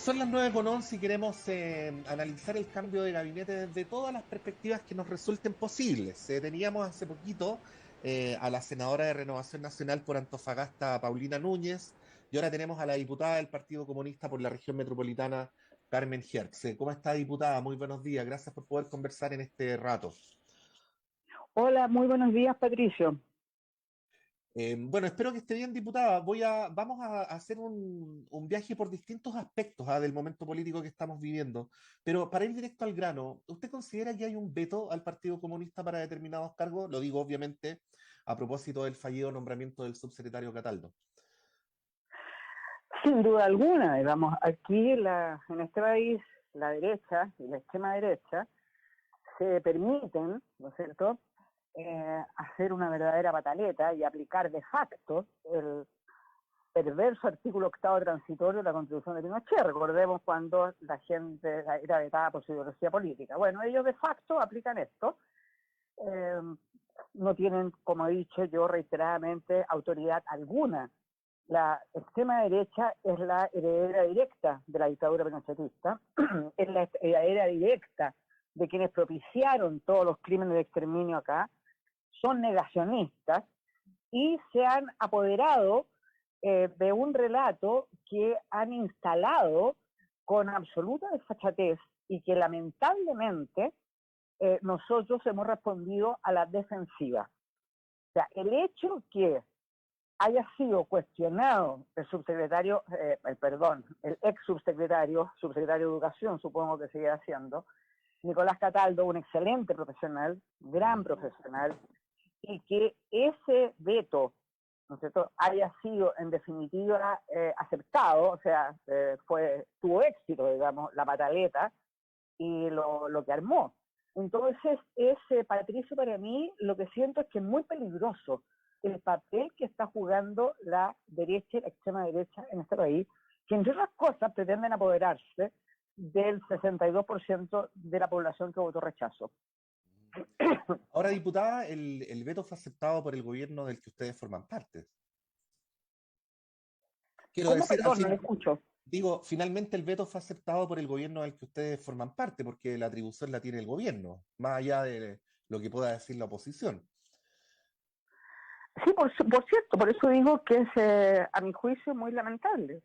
Son las 9:11 y queremos analizar el cambio de gabinete desde todas las perspectivas que nos resulten posibles. Teníamos hace poquito a la senadora de Renovación Nacional por Antofagasta, Paulina Núñez, y ahora tenemos a la diputada del Partido Comunista por la región metropolitana, Carmen Hertz. ¿Cómo está, diputada? Muy buenos días. Gracias por poder conversar en este rato. Hola, muy buenos días, Patricio. Bueno, espero que esté bien, diputada. Vamos a hacer un viaje por distintos aspectos del momento político que estamos viviendo. Pero para ir directo al grano, ¿usted considera que hay un veto al Partido Comunista para determinados cargos? Lo digo, obviamente, a propósito del fallido nombramiento del subsecretario Cataldo. Sin duda alguna, digamos, aquí en este país, la derecha y la extrema derecha se permiten, ¿no es cierto?, hacer una verdadera pataleta y aplicar de facto el perverso artículo octavo transitorio de la Constitución de Pinochet. Recordemos cuando la gente era vetada por su ideología política. Bueno, ellos de facto aplican esto. Eh, no tienen, como he dicho yo reiteradamente, autoridad alguna. La extrema derecha es la heredera directa de la dictadura pinochetista, es la heredera directa de quienes propiciaron todos los crímenes de exterminio acá, son negacionistas y se han apoderado de un relato que han instalado con absoluta desfachatez y que lamentablemente nosotros hemos respondido a la defensiva. O sea, el hecho que haya sido cuestionado el subsecretario, el ex subsecretario de Educación, supongo que sigue haciendo, Nicolás Cataldo, un excelente profesional, gran profesional, y que ese veto, ¿no es cierto?, haya sido en definitiva aceptado, o sea, tuvo éxito, digamos, la pataleta y lo que armó. Entonces, Patricio, para mí, lo que siento es que es muy peligroso el papel que está jugando la derecha y la extrema derecha en este país, que entre otras cosas pretenden apoderarse del 62% de la población que votó rechazo. Ahora, diputada, el veto fue aceptado por el gobierno del que ustedes forman parte. Quiero ¿Cómo? decir, Perdón, no le escucho. digo, finalmente el veto fue aceptado por el gobierno del que ustedes forman parte, porque la atribución la tiene el gobierno, más allá de lo que pueda decir la oposición. Sí, por cierto, por eso digo que es, a mi juicio, muy lamentable.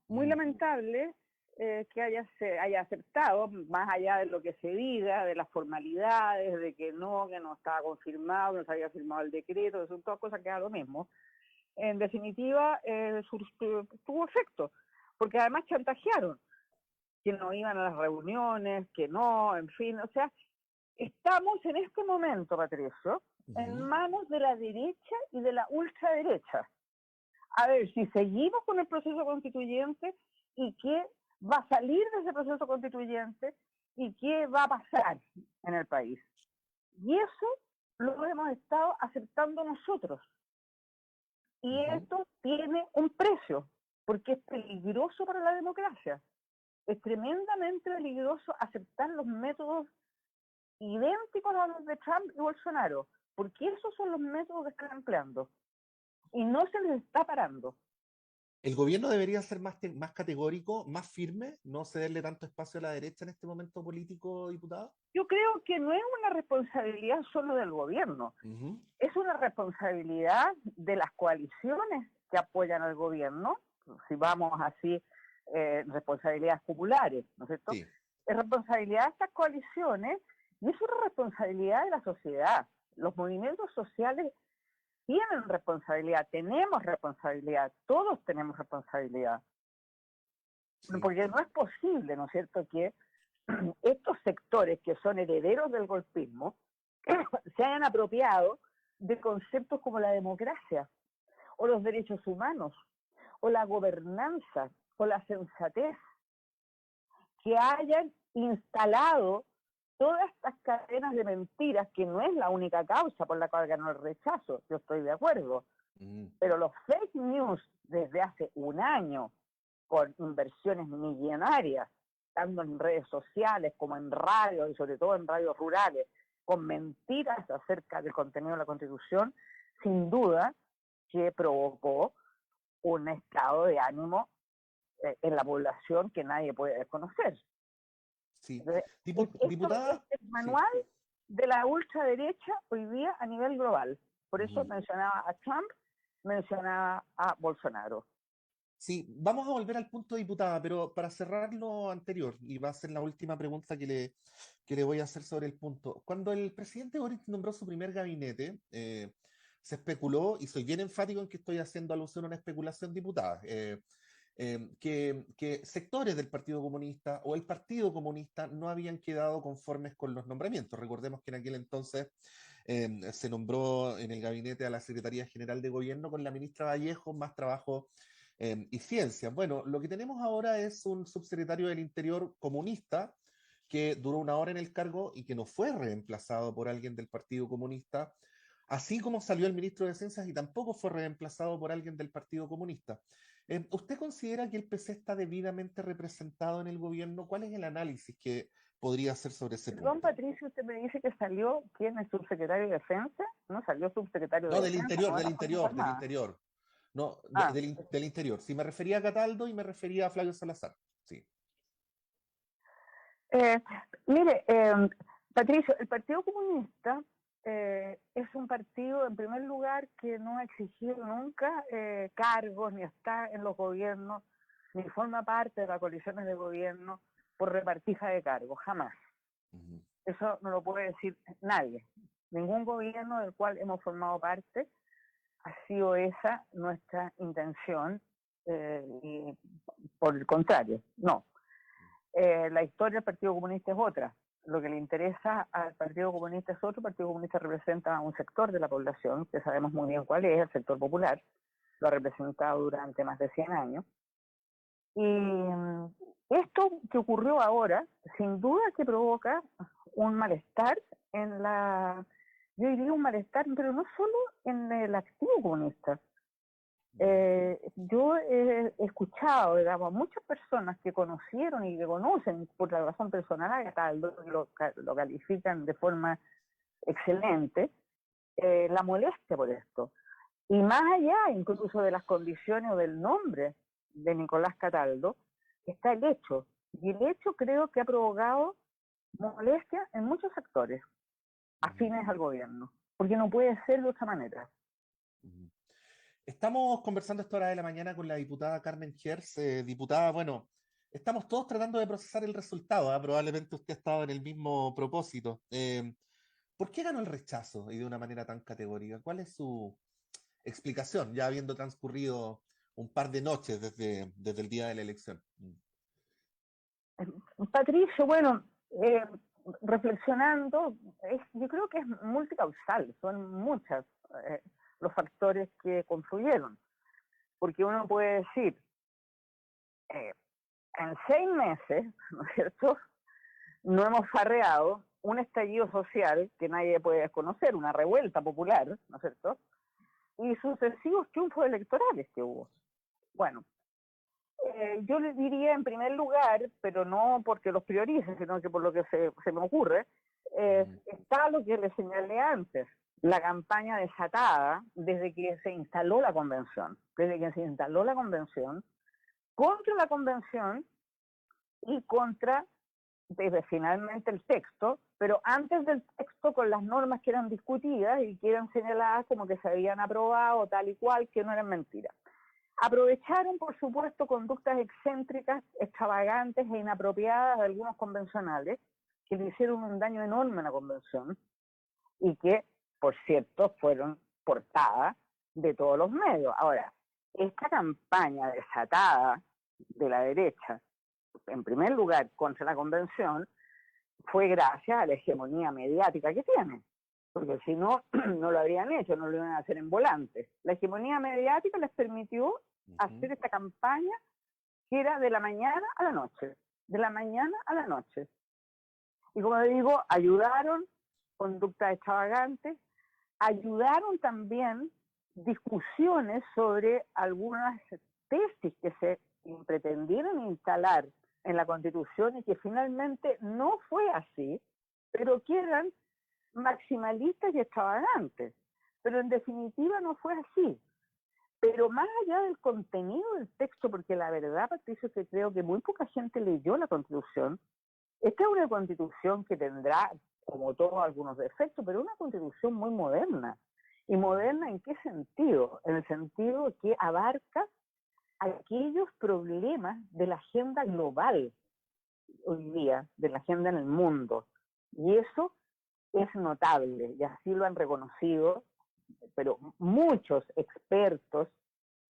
Muy Mm, lamentable que se haya aceptado, más allá de lo que se diga, de las formalidades, de que no estaba confirmado, no se había firmado el decreto, son todas cosas que da lo mismo. En definitiva, tuvo efecto, porque además chantajearon que no iban a las reuniones, que no, en fin, o sea, estamos en este momento, Patricio, en ujú. manos de la derecha y de la ultraderecha. A ver, si seguimos con el proceso constituyente y qué va a salir de ese proceso constituyente y qué va a pasar en el país. Y eso lo hemos estado aceptando nosotros. Y Ujú. esto tiene un precio, porque es peligroso para la democracia. Es tremendamente peligroso aceptar los métodos idénticos a los de Trump y Bolsonaro, porque esos son los métodos que están empleando. Y no se les está parando. El gobierno debería ser más categórico, más firme, no cederle tanto espacio a la derecha en este momento político, diputada. Yo creo que no es una responsabilidad solo del gobierno, Ujú. es una responsabilidad de las coaliciones que apoyan al gobierno, si vamos así, responsabilidades populares, ¿no es cierto? Sí, Es responsabilidad de estas coaliciones y es una responsabilidad de la sociedad. Los movimientos sociales tienen responsabilidad, tenemos responsabilidad, todos tenemos responsabilidad, sí. porque no es posible, ¿no es cierto?, que estos sectores que son herederos del golpismo se hayan apropiado de conceptos como la democracia, o los derechos humanos, o la gobernanza, o la sensatez, que hayan instalado todas estas cadenas de mentiras, que no es la única causa por la cual ganó el rechazo, yo estoy de acuerdo, Mm, pero los fake news desde hace un año, con inversiones millonarias, tanto en redes sociales como en radio, y sobre todo en radios rurales, con mentiras acerca del contenido de la Constitución, sin duda que provocó un estado de ánimo en la población que nadie puede desconocer. Sí. Entonces, Diputada, este es el sí. manual de la ultraderecha hoy día a nivel global. Por eso Ujú. mencionaba a Trump, mencionaba a Bolsonaro. Sí, vamos a volver al punto, diputada, pero para cerrar lo anterior, y va a ser la última pregunta que le voy a hacer sobre el punto. Cuando el presidente Boric nombró su primer gabinete, se especuló, y soy bien enfático en que estoy haciendo alusión a una especulación, diputada, que sectores del Partido Comunista o el Partido Comunista no habían quedado conformes con los nombramientos. Recordemos que en aquel entonces se nombró en el gabinete a la Secretaría General de Gobierno con la ministra Vallejo, más trabajo y ciencias. Bueno, lo que tenemos ahora es un subsecretario del Interior comunista que duró una hora en el cargo y que no fue reemplazado por alguien del Partido Comunista, así como salió el ministro de Ciencias y tampoco fue reemplazado por alguien del Partido Comunista. ¿Usted considera que el PC está debidamente representado en el gobierno? ¿Cuál es el análisis que podría hacer sobre ese Perdón, punto? Patricio, usted me dice que salió, ¿quién es subsecretario de Defensa? No, salió subsecretario No, de Defensa, no de las Fuerzas del Armadas. interior. No, Ah, del interior. Sí, me refería a Cataldo y me refería a Flavio Salazar. Sí. eh, mire, Patricio, el Partido Comunista es un partido, en primer lugar, que no ha exigido nunca cargos, ni está en los gobiernos, ni forma parte de las coaliciones de gobierno por repartija de cargos, jamás. Ujú. Eso no lo puede decir nadie. Ningún gobierno del cual hemos formado parte ha sido esa nuestra intención, y por el contrario, no. La historia del Partido Comunista es otra. Lo que le interesa al Partido Comunista es otro. El Partido Comunista representa a un sector de la población, que sabemos muy bien cuál es, el sector popular. Lo ha representado durante más de 100 años. Y esto que ocurrió ahora, sin duda que provoca un malestar en la... Yo diría un malestar, pero no solo en el activo comunista. Yo he escuchado, digamos, muchas personas que conocieron y que conocen por la razón personal a Cataldo, lo califican de forma excelente, la molestia por esto. Y más allá incluso de las condiciones o del nombre de Nicolás Cataldo, está el hecho. Y el hecho creo que ha provocado molestia en muchos sectores afines al gobierno, porque no puede ser de otra manera. Estamos conversando a esta hora de la mañana con la diputada Carmen Gers. Diputada, bueno, estamos todos tratando de procesar el resultado, ¿ah? Probablemente usted ha estado en el mismo propósito. ¿Por qué ganó el rechazo y de una manera tan categórica? ¿Cuál es su explicación, ya habiendo transcurrido un par de noches desde el día de la elección? Patricio, bueno, reflexionando, yo creo que es multicausal, son muchos los factores que confluyeron, porque uno puede decir, en 6 meses, ¿no es cierto?, no hemos farreado un estallido social que nadie puede desconocer, una revuelta popular, ¿no es cierto?, y sucesivos triunfos electorales que hubo. Bueno, yo le diría en primer lugar, pero no porque los priorice, sino que por lo que se me ocurre, está lo que le señalé antes, la campaña desatada desde que se instaló la convención. Desde que se instaló la convención, contra la convención y contra, desde finalmente el texto, pero antes del texto con las normas que eran discutidas y que eran señaladas como que se habían aprobado tal y cual, que no eran mentiras. Aprovecharon, por supuesto, conductas excéntricas, extravagantes e inapropiadas de algunos convencionales que le hicieron un daño enorme a la convención y que, por cierto, fueron portadas de todos los medios. Ahora, esta campaña desatada de la derecha, en primer lugar, contra la convención, fue gracias a la hegemonía mediática que tiene. Porque si no, no lo habrían hecho, no lo iban a hacer en volantes. La hegemonía mediática les permitió hacer esta campaña que era de la mañana a la noche. De la mañana a la noche. Y como digo, ayudaron conductas extravagantes, ayudaron también discusiones sobre algunas tesis que se pretendieron instalar en la Constitución y que finalmente no fue así, pero que eran maximalistas y extravagantes. Pero en definitiva no fue así. Pero más allá del contenido del texto, porque la verdad, Patricio, que creo que muy poca gente leyó la Constitución, esta es una Constitución que tendrá, como todos, algunos defectos, pero una Constitución muy moderna. ¿Y moderna en qué sentido? En el sentido que abarca aquellos problemas de la agenda global hoy día, de la agenda en el mundo. Y eso es notable, y así lo han reconocido, pero muchos expertos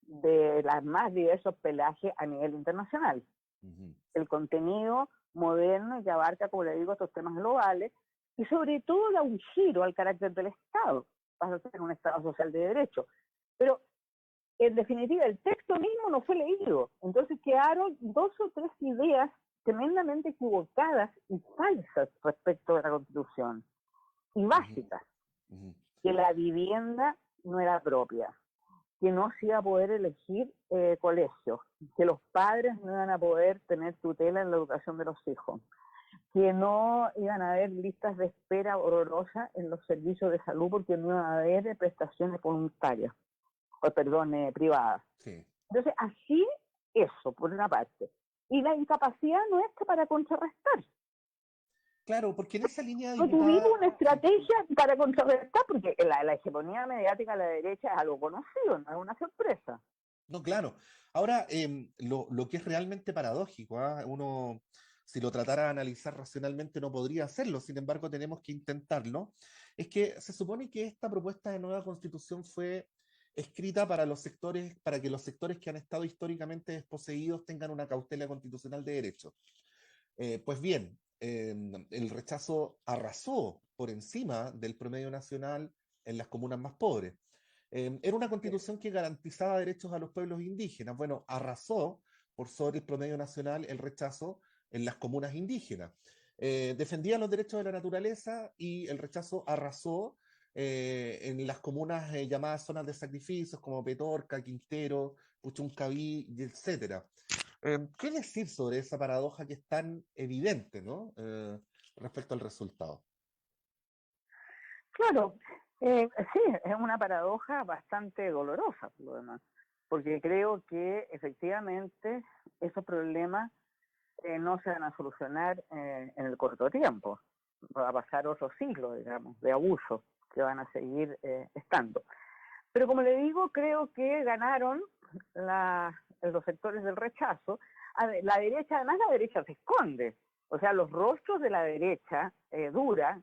de los más diversos pelajes a nivel internacional. Uh-huh. El contenido moderno que abarca, como le digo, estos temas globales, y sobre todo da un giro al carácter del Estado, para ser un Estado social de derecho. Pero, en definitiva, el texto mismo no fue leído. Entonces quedaron 2 o 3 ideas tremendamente equivocadas y falsas respecto de la Constitución, y básicas. Uh-huh. Que la vivienda no era propia, que no se iba a poder elegir colegios, que los padres no iban a poder tener tutela en la educación de los hijos, que no iban a haber listas de espera horrorosas en los servicios de salud porque no iban a haber prestaciones voluntarias, privadas. Sí. Entonces, así eso, por una parte. Y la incapacidad nuestra para contrarrestar. Claro, porque en esa línea... No tuvimos una estrategia para contrarrestar, porque la hegemonía mediática de la derecha es algo conocido, no es una sorpresa. No, claro. Ahora, lo que es realmente paradójico, uno, si lo tratara de analizar racionalmente, no podría hacerlo, sin embargo, tenemos que intentarlo, es que se supone que esta propuesta de nueva constitución fue escrita para los sectores, para que los sectores que han estado históricamente desposeídos tengan una cautela constitucional de derecho. Pues bien, el rechazo arrasó por encima del promedio nacional en las comunas más pobres. Era una constitución que garantizaba derechos a los pueblos indígenas. Bueno, arrasó por sobre el promedio nacional el rechazo en las comunas indígenas. Defendía los derechos de la naturaleza y el rechazo arrasó en las comunas llamadas zonas de sacrificios como Petorca, Quintero, Puchuncaví, etc. ¿Qué decir sobre esa paradoja que es tan evidente, ¿no? Respecto al resultado? Claro, sí, es una paradoja bastante dolorosa, por lo demás, porque creo que efectivamente esos problemas no se van a solucionar en el corto tiempo. Va a pasar otro siglo, digamos, de abuso que van a seguir estando. Pero como le digo, creo que ganaron los sectores del rechazo. La derecha, además la derecha se esconde. O sea, los rostros de la derecha dura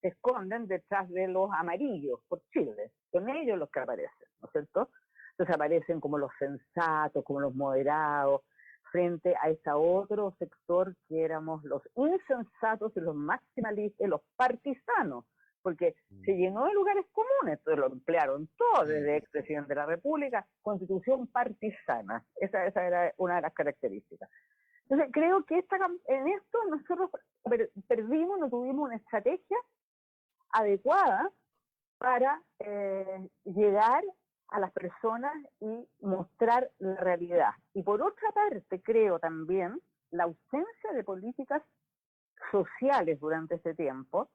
se esconden detrás de los amarillos por Chile. Son ellos los que aparecen, ¿no es cierto? Entonces aparecen como los sensatos, como los moderados, frente a ese otro sector que éramos los insensatos y los maximalistas y los partisanos, porque se llenó de lugares comunes, entonces lo emplearon todo, desde expresidente de la República, constitución partisana, esa era una de las características. Entonces creo que en esto nosotros perdimos, no tuvimos una estrategia adecuada para llegar a las personas y mostrar la realidad. Y por otra parte, creo también la ausencia de políticas sociales durante ese tiempo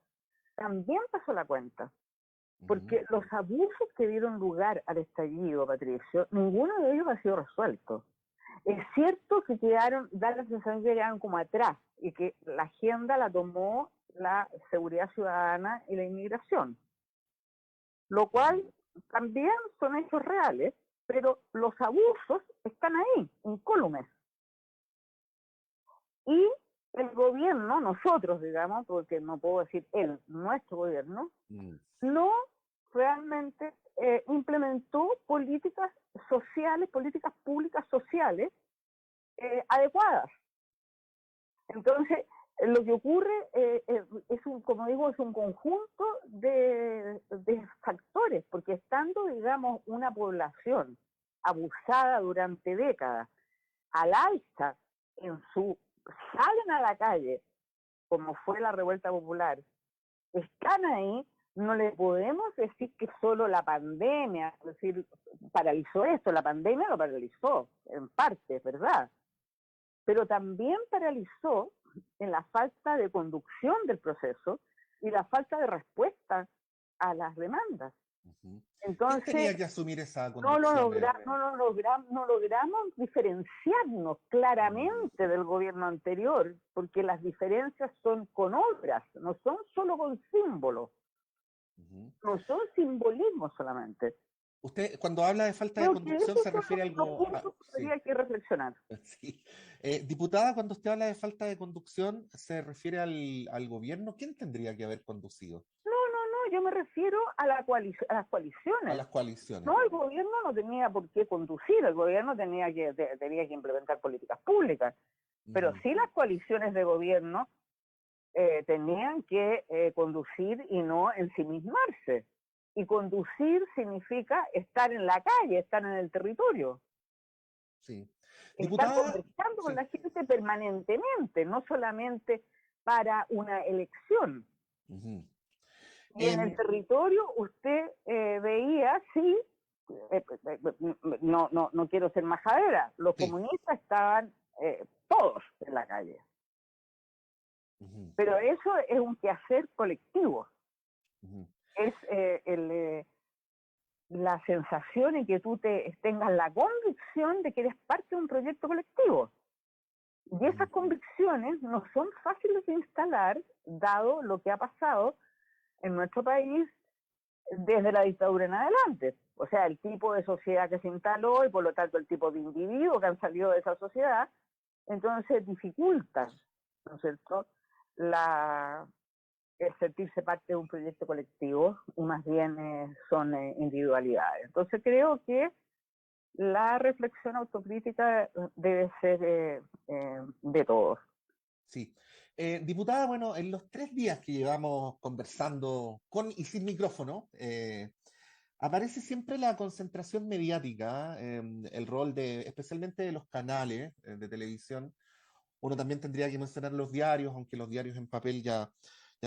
también pasó la cuenta. Porque los abusos que dieron lugar al estallido, Patricio, ninguno de ellos ha sido resuelto. Es cierto que da la sensación que quedaron como atrás y que la agenda la tomó la seguridad ciudadana y la inmigración, lo cual también son hechos reales, pero los abusos están ahí, incólumes. Y el gobierno, nosotros, digamos, porque no puedo decir nuestro gobierno, no realmente implementó políticas sociales, políticas públicas sociales adecuadas. Entonces, lo que ocurre como digo, es un conjunto de factores, porque estando, digamos, una población abusada durante décadas, al alza salen a la calle, como fue la revuelta popular, están ahí, no le podemos decir que solo la pandemia, es decir, paralizó esto, la pandemia lo paralizó, en parte, es verdad, pero también paralizó en la falta de conducción del proceso y la falta de respuesta a las demandas. Ujú. ¿Quién Entonces, tenía que asumir esa conducción? no logramos diferenciarnos Mm, claramente del gobierno anterior, porque las diferencias son con obras, no son solo con símbolos, ujú. no son simbolismos solamente. Usted, cuando habla de falta de Creo que conducción, esos se son refiere a los algo... puntos que sí, habría que reflexionar. sí. Diputada, cuando usted habla de falta de conducción, ¿se refiere al gobierno? ¿Quién tendría que haber conducido? No, yo me refiero a, a las A coaliciones. las coaliciones. No, el gobierno no tenía por qué conducir, el gobierno tenía que implementar políticas públicas, pero Ujú, sí las coaliciones de gobierno tenían que conducir y no ensimismarse. Y conducir significa estar en la calle, estar en el territorio, sí. estar Diputada, conversando con sí. la gente permanentemente, no solamente para una elección. Ujú. Y en el territorio usted veía, sí, no quiero ser majadera, los Sí. comunistas estaban todos en la calle. Ujú, Pero eso es un quehacer colectivo. ujú, Es la sensación y que tú tengas la convicción de que eres parte de un proyecto colectivo. Y esas ujú. convicciones no son fáciles de instalar, dado lo que ha pasado en nuestro país desde la dictadura en adelante. O sea, el tipo de sociedad que se instaló y por lo tanto el tipo de individuos que han salido de esa sociedad, entonces dificulta, ¿no es cierto?, la, el sentirse parte de un proyecto colectivo y más bien son individualidades. Entonces creo que la reflexión autocrítica debe ser de todos. Sí. Diputada, bueno, en los 3 días que llevamos conversando con y sin micrófono, aparece siempre la concentración mediática, el rol de, especialmente de los canales de televisión. Uno también tendría que mencionar los diarios, aunque los diarios en papel ya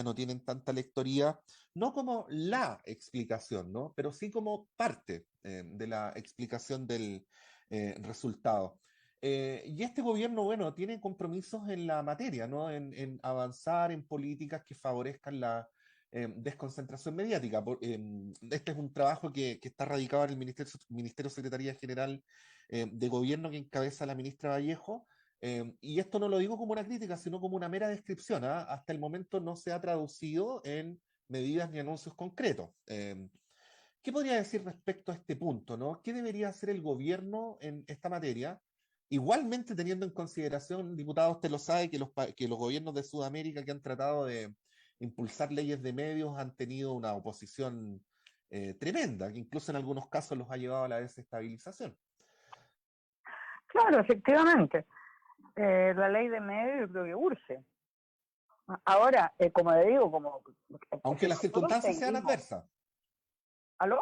no tienen tanta lectoría, no como la explicación, ¿no? Pero sí como parte de la explicación del resultado. Y este gobierno, bueno, tiene compromisos en la materia, ¿no? En avanzar en políticas que favorezcan la desconcentración mediática. Este es un trabajo que está radicado en el Ministerio Secretaría General de Gobierno que encabeza la ministra Vallejo, y esto no lo digo como una crítica, sino como una mera descripción, ¿ah? Hasta el momento no se ha traducido en medidas ni anuncios concretos. ¿Qué podría decir respecto a este punto, ¿no? ¿Qué debería hacer el gobierno en esta materia? Igualmente teniendo en consideración, diputado, usted lo sabe, que los gobiernos de Sudamérica que han tratado de impulsar leyes de medios han tenido una oposición tremenda, que incluso en algunos casos los ha llevado a la desestabilización. Claro, efectivamente. La ley de medios yo creo que urge. Ahora, como le digo, Aunque si las nosotros circunstancias sean seguimos, adversas. ¿aló?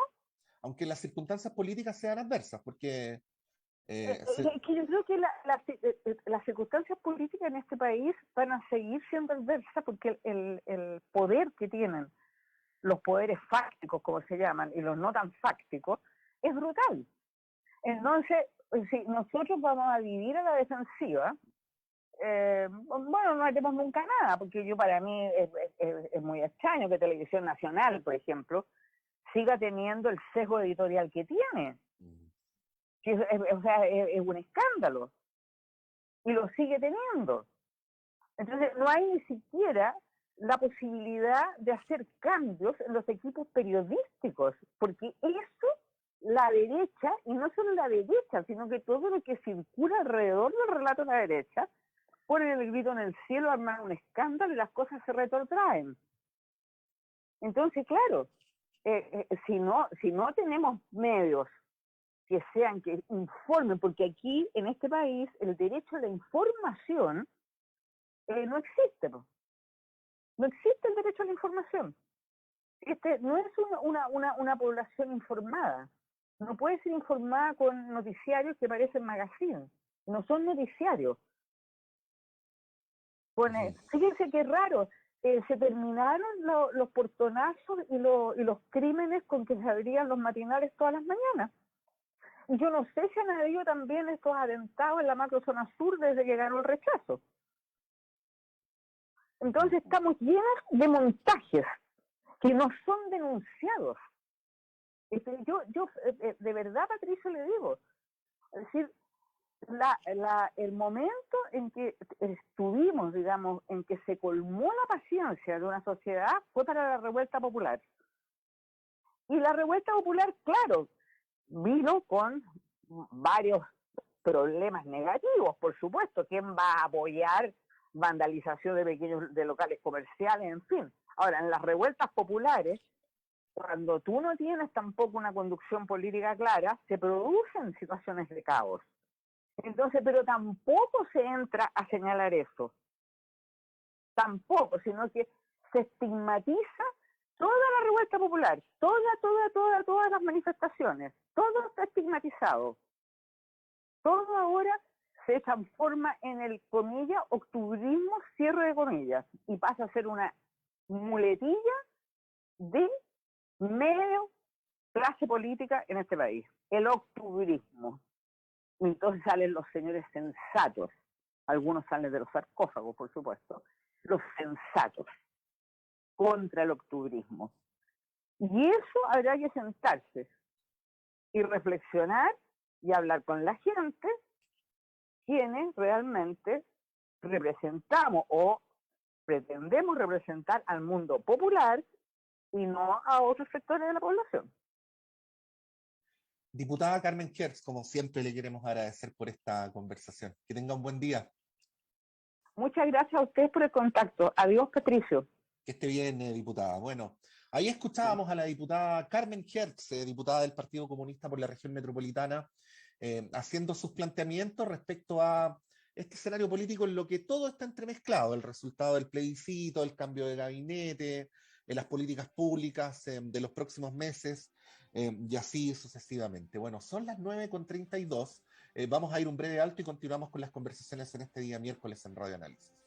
Aunque las circunstancias políticas sean adversas, porque Es que yo creo que las circunstancias políticas en este país van a seguir siendo adversas porque el poder que tienen los poderes fácticos, como se llaman, y los no tan fácticos, es brutal. Entonces, si nosotros vamos a vivir a la defensiva, bueno, no haremos nunca nada, porque yo para mí es muy extraño que Televisión Nacional, por ejemplo, siga teniendo el sesgo editorial que tiene. Que o sea, es un escándalo y lo sigue teniendo. Entonces, no hay ni siquiera la posibilidad de hacer cambios en los equipos periodísticos, porque eso, la derecha, y no solo la derecha, sino que todo lo que circula alrededor del relato de la derecha, ponen el grito en el cielo, arman un escándalo y las cosas se retrotraen. Entonces, claro, si no tenemos medios que informen, porque aquí en este país el derecho a la información no existe, no existe el derecho a la información. No es una población informada, no puede ser informada con noticiarios que parecen magazines, no son noticiarios. Fíjense qué raro, se terminaron los portonazos y los crímenes con que se abrían los matinales todas las mañanas. Yo no sé si han habido también estos atentados en la macrozona sur desde que ganó el rechazo. Entonces estamos llenos de montajes que no son denunciados. Yo de verdad, Patricio, le digo, es decir, el momento en que estuvimos, digamos, en que se colmó la paciencia de una sociedad fue para la revuelta popular. Y la revuelta popular, claro, vino con varios problemas negativos, por supuesto. ¿Quién va a apoyar vandalización de locales comerciales, en fin? Ahora, en las revueltas populares, cuando tú no tienes tampoco una conducción política clara, se producen situaciones de caos. Entonces, pero tampoco se entra a señalar eso. Tampoco, sino que se estigmatiza toda la revuelta popular, todas las manifestaciones, todo está estigmatizado. Todo ahora se transforma en el, comillas, octubrismo, cierre de comillas, y pasa a ser una muletilla de medio clase política en este país, el octubrismo. Y entonces salen los señores sensatos, algunos salen de los sarcófagos, por supuesto, los sensatos contra el octubrismo. Y eso habrá que sentarse y reflexionar y hablar con la gente, quienes realmente representamos o pretendemos representar al mundo popular y no a otros sectores de la población. Diputada Carmen Hertz, como siempre le queremos agradecer por esta conversación. Que tenga un buen día. Muchas gracias a ustedes por el contacto. Adiós, Patricio. Que esté bien, diputada. Bueno, ahí escuchábamos a la diputada Carmen Hertz, diputada del Partido Comunista por la región metropolitana, haciendo sus planteamientos respecto a este escenario político en lo que todo está entremezclado, el resultado del plebiscito, el cambio de gabinete, las políticas públicas de los próximos meses, y así sucesivamente. Bueno, son las 9:32, vamos a ir un breve alto y continuamos con las conversaciones en este día miércoles en Radio Análisis.